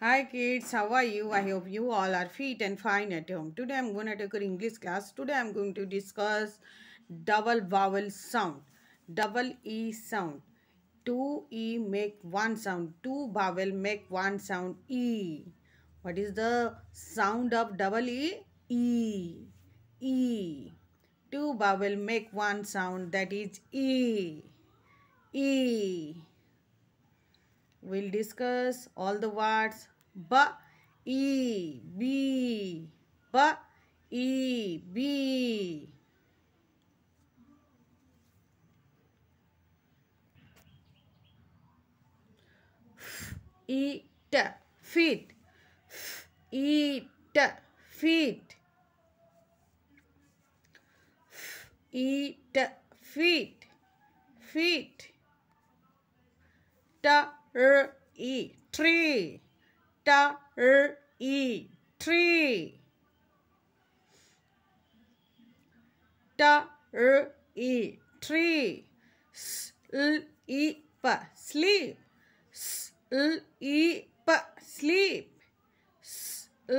Hi kids, how are you? I hope you all are fit and fine at home. Today I'm going to take an English class. Today I'm going to discuss double vowel sound. Double E sound. Two E make one sound. Two vowel make one sound E. What is the sound of double E? E. E. Two vowel make one sound, that is E. E. We'll discuss all the words ba, e, b, ba, e, b. Eat, feet, eat, feet, eat, feet, feet. Tree, tree. Tree. Sleep. Sleep. Sleep. Sleep.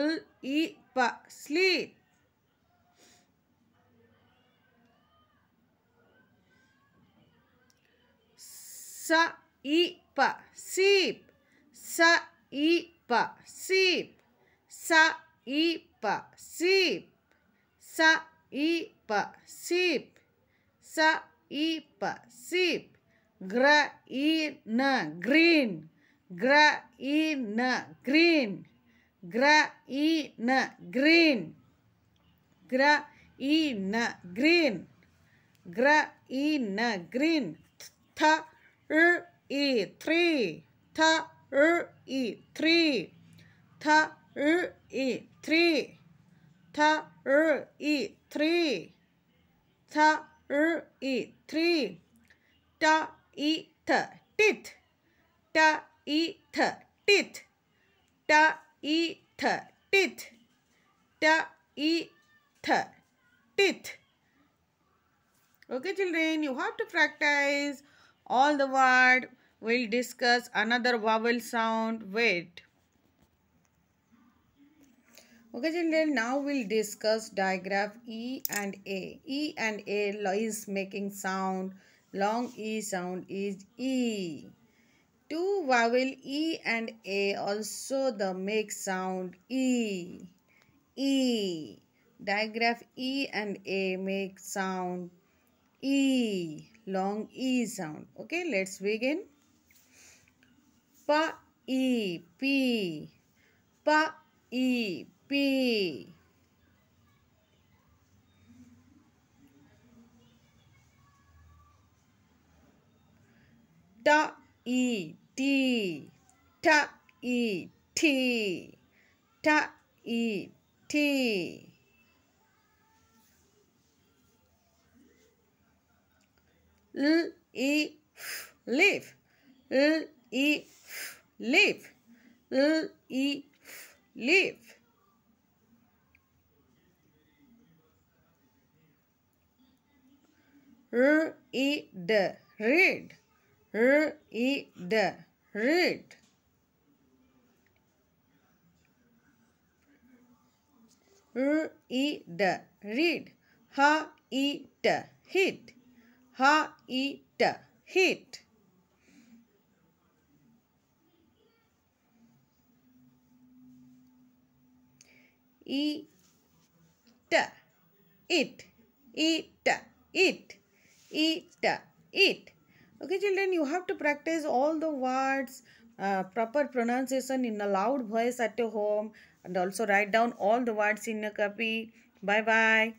Sleep. Sheep. Sheep. Sheep. Sheep. Sheep. Sheep. Sheep. Sheep. Sheep. Sheep. Green. Green. Green. Green. Green. Green. Green. Green. Green. Green. Three. Three. Three. Three. Three. Teeth. Teeth. Teeth. Teeth. Teeth. Teeth. Okay, children, you have to practice all the word. We'll discuss another vowel sound. Wait. Okay, children, now we'll discuss digraph E and A. E and A is making sound. Long E sound is E. Two vowel E and A also the make sound E. E. Digraph E and A make sound E. Long E sound. Okay, let's begin. Pa, E, P. Pa, E, P. Ta, E, T. Ta, E, T. Ta, E, T. L, E, F, leaf. L, E, F, leaf. L, E, F, leaf. R, E, D, read. R, E, D, read. R, E, D, read. Ha, E, T, hit. Ha, E, T, hit. E, T, it. Eat, it. Eat, it. Okay, children, you have to practice all the words, proper pronunciation in a loud voice at your home, and also write down all the words in a copy. Bye bye.